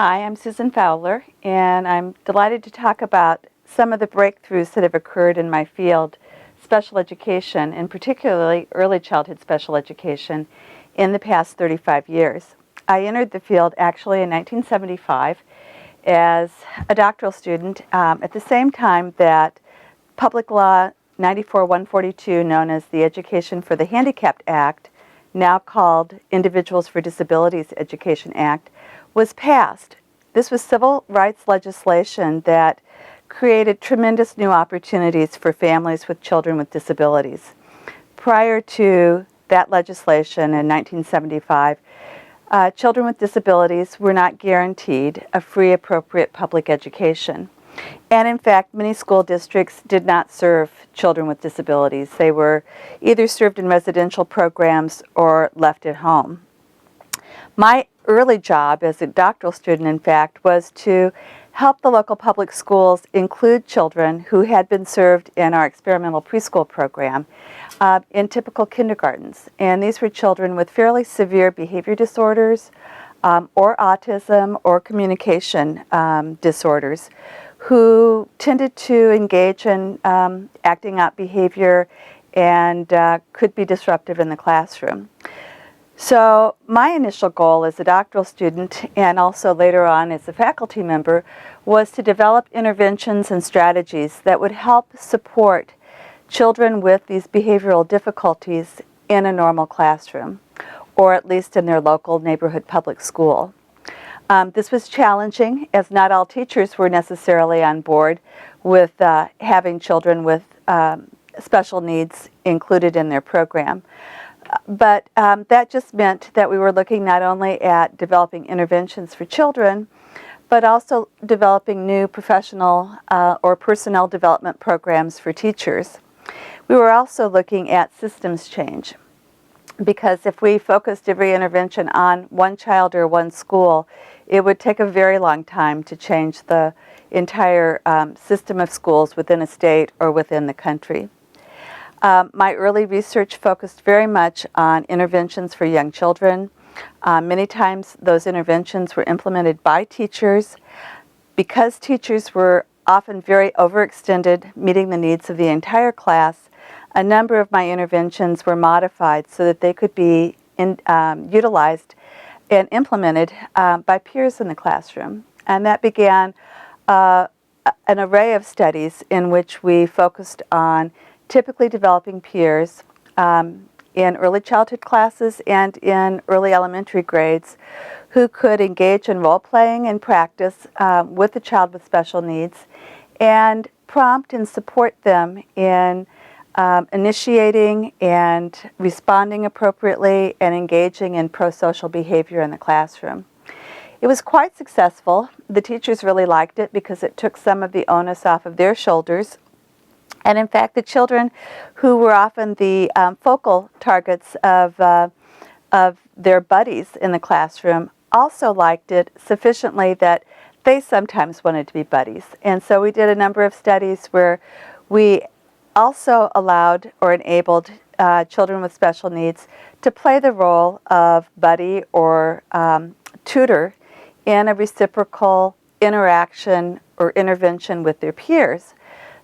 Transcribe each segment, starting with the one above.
Hi, I'm Susan Fowler, and I'm delighted to talk about some of the breakthroughs that have occurred in my field, special education, and particularly early childhood special education, in the past 35 years. I entered the field actually in 1975 as a doctoral student at the same time that Public Law 94-142, known as the Education for the Handicapped Act, now called Individuals for Disabilities Education Act, was passed. This was civil rights legislation that created tremendous new opportunities for families with children with disabilities. Prior to that legislation in 1975, children with disabilities were not guaranteed a free, appropriate public education. And in fact, many school districts did not serve children with disabilities. They were either served in residential programs or left at home. My early job as a doctoral student, in fact, was to help the local public schools include children who had been served in our experimental preschool program in typical kindergartens. And these were children with fairly severe behavior disorders or autism or communication disorders who tended to engage in acting out behavior and could be disruptive in the classroom. So my initial goal as a doctoral student and also later on as a faculty member was to develop interventions and strategies that would help support children with these behavioral difficulties in a normal classroom, or at least in their local neighborhood public school. This was challenging, as not all teachers were necessarily on board with having children with special needs included in their program. But that just meant that we were looking not only at developing interventions for children, but also developing new professional or personnel development programs for teachers. We were also looking at systems change, because if we focused every intervention on one child or one school, it would take a very long time to change the entire system of schools within a state or within the country. My early research focused very much on interventions for young children. Many times those interventions were implemented by teachers. Because teachers were often very overextended, meeting the needs of the entire class, a number of my interventions were modified so that they could be utilized and implemented by peers in the classroom. And that began an array of studies in which we focused on typically developing peers in early childhood classes and in early elementary grades who could engage in role-playing and practice with the child with special needs and prompt and support them in initiating and responding appropriately and engaging in pro-social behavior in the classroom. It was quite successful. The teachers really liked it because it took some of the onus off of their shoulders. And in fact, the children who were often the focal targets of their buddies in the classroom also liked it sufficiently that they sometimes wanted to be buddies. And so we did a number of studies where we also allowed or enabled children with special needs to play the role of buddy or tutor in a reciprocal interaction or intervention with their peers,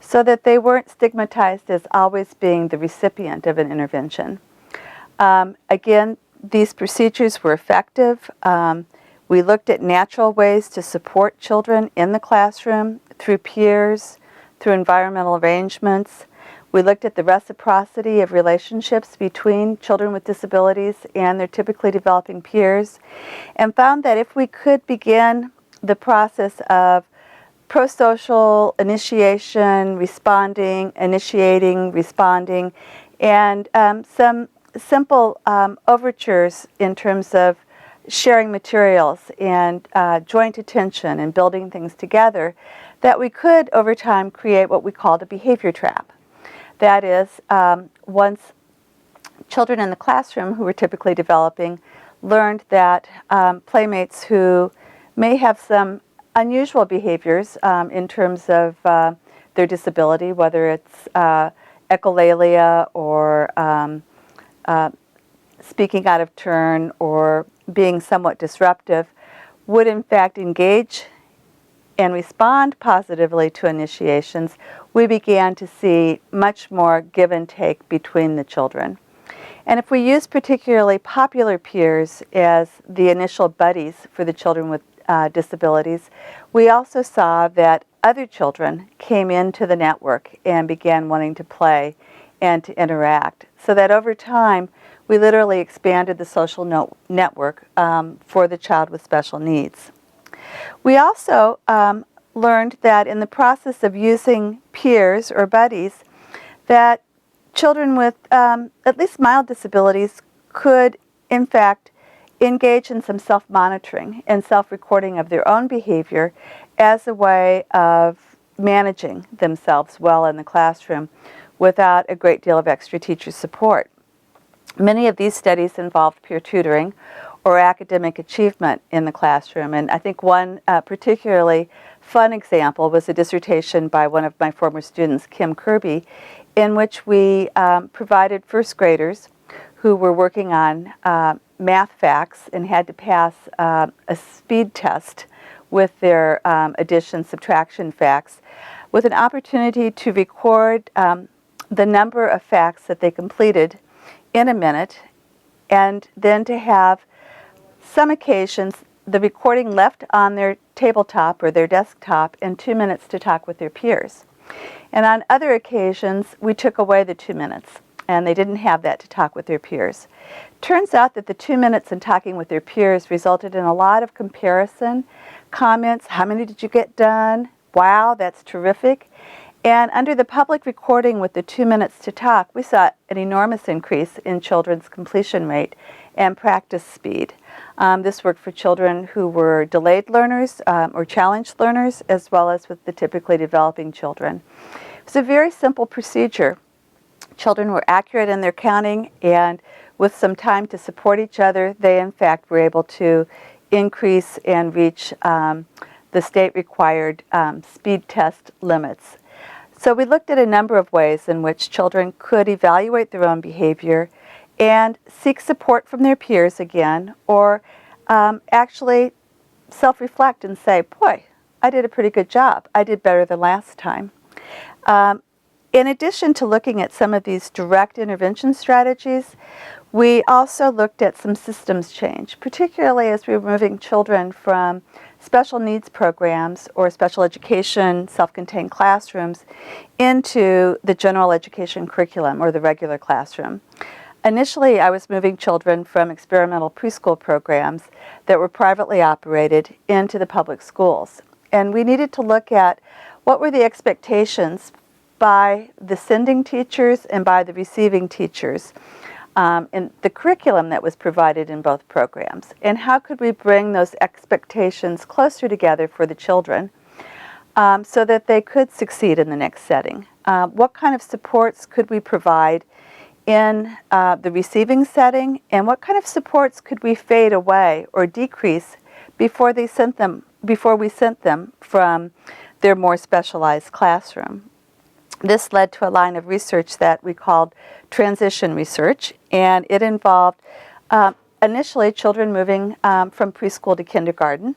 so that they weren't stigmatized as always being the recipient of an intervention. Again, these procedures were effective. We looked at natural ways to support children in the classroom through peers, through environmental arrangements. We looked at the reciprocity of relationships between children with disabilities and their typically developing peers, and found that if we could begin the process of pro-social initiation, responding, initiating, responding, and some simple overtures in terms of sharing materials and joint attention and building things together, that we could over time create what we called a behavior trap. That is, once children in the classroom who were typically developing learned that playmates who may have some unusual behaviors in terms of their disability, whether it's echolalia or speaking out of turn or being somewhat disruptive, would in fact engage and respond positively to initiations, we began to see much more give and take between the children. And if we use particularly popular peers as the initial buddies for the children with disabilities, we also saw that other children came into the network and began wanting to play and to interact. So that over time, we literally expanded the social network for the child with special needs. We also learned that in the process of using peers or buddies, that children with at least mild disabilities could, in fact, engage in some self-monitoring and self-recording of their own behavior as a way of managing themselves well in the classroom without a great deal of extra teacher support. Many of these studies involved peer tutoring or academic achievement in the classroom, and I think one particularly fun example was a dissertation by one of my former students, Kim Kirby, in which we provided first graders who were working on math facts and had to pass a speed test with their addition subtraction facts with an opportunity to record the number of facts that they completed in a minute, and then to have some occasions the recording left on their tabletop or their desktop and 2 minutes to talk with their peers. And on other occasions, we took away the 2 minutes, and they didn't have that to talk with their peers. Turns out that the 2 minutes in talking with their peers resulted in a lot of comparison, comments, how many did you get done? Wow, that's terrific. And under the public recording with the 2 minutes to talk, we saw an enormous increase in children's completion rate and practice speed. This worked for children who were delayed learners or challenged learners, as well as with the typically developing children. It was a very simple procedure. Children were accurate in their counting, and with some time to support each other, they in fact were able to increase and reach the state-required speed test limits. So we looked at a number of ways in which children could evaluate their own behavior and seek support from their peers again, or actually self-reflect and say, boy, I did a pretty good job. I did better than last time. In addition to looking at some of these direct intervention strategies, we also looked at some systems change, particularly as we were moving children from special needs programs or special education self-contained classrooms into the general education curriculum or the regular classroom. Initially, I was moving children from experimental preschool programs that were privately operated into the public schools. And we needed to look at what were the expectations by the sending teachers and by the receiving teachers in the curriculum that was provided in both programs, and how could we bring those expectations closer together for the children so that they could succeed in the next setting. What kind of supports could we provide in the receiving setting, and what kind of supports could we fade away or decrease before we sent them from their more specialized classroom. This led to a line of research that we called transition research, and it involved initially children moving from preschool to kindergarten.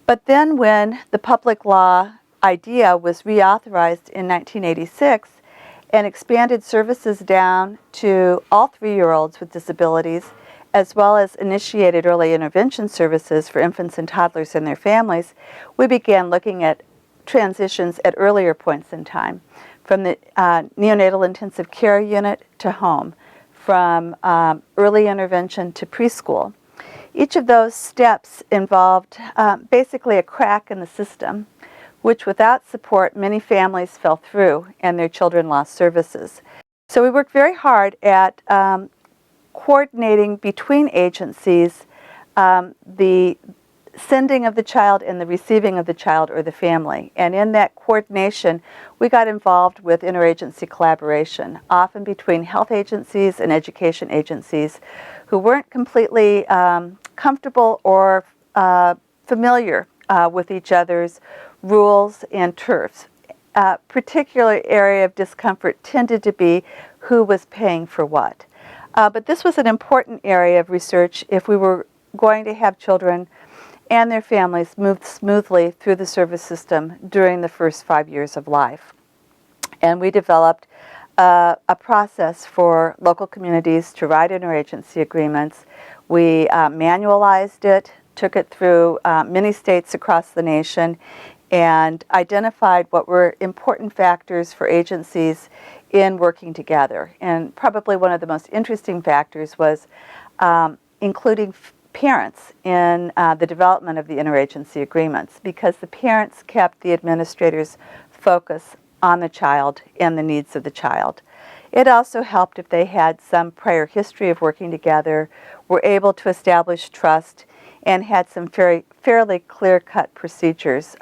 But then when the public law idea was reauthorized in 1986 and expanded services down to all 3-year-olds with disabilities, as well as initiated early intervention services for infants and toddlers and their families, we began looking at transitions at earlier points in time, from the neonatal intensive care unit to home, from early intervention to preschool. Each of those steps involved basically a crack in the system, which without support many families fell through and their children lost services. So we worked very hard at coordinating between agencies the sending of the child and the receiving of the child or the family. And in that coordination, we got involved with interagency collaboration, often between health agencies and education agencies who weren't completely comfortable or familiar with each other's rules and turfs. Particular area of discomfort tended to be who was paying for what. But this was an important area of research if we were going to have children and their families moved smoothly through the service system during the first 5 years of life. And we developed a process for local communities to write interagency agreements. We manualized it, took it through many states across the nation, and identified what were important factors for agencies in working together. And probably one of the most interesting factors was including parents in the development of the interagency agreements, because the parents kept the administrators' focus on the child and the needs of the child. It also helped if they had some prior history of working together, were able to establish trust, and had some fairly clear-cut procedures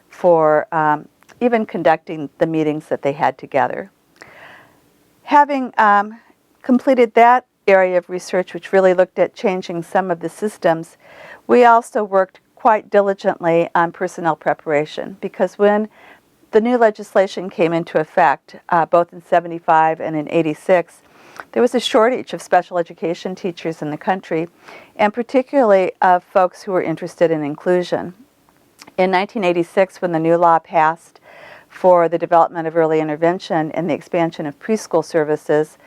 for even conducting the meetings that they had together. Having completed that area of research, which really looked at changing some of the systems, we also worked quite diligently on personnel preparation, because when the new legislation came into effect, both in '75 and in '86, there was a shortage of special education teachers in the country, and particularly of folks who were interested in inclusion. In 1986, when the new law passed for the development of early intervention and the expansion of preschool services,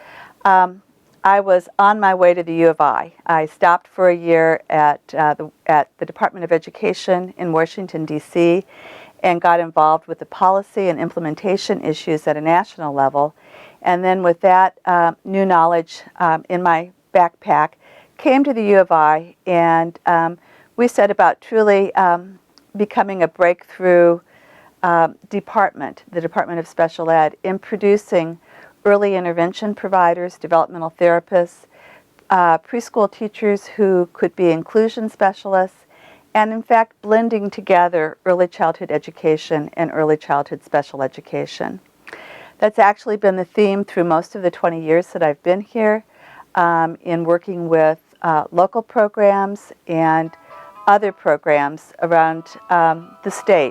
I was on my way to the U of I. I stopped for a year at the Department of Education in Washington, D.C., and got involved with the policy and implementation issues at a national level. And then with that new knowledge in my backpack, came to the U of I, and we set about truly becoming a breakthrough department, the Department of Special Ed, in producing early intervention providers, developmental therapists, preschool teachers who could be inclusion specialists, and in fact blending together early childhood education and early childhood special education. That's actually been the theme through most of the 20 years that I've been here, in working with local programs and other programs around the state.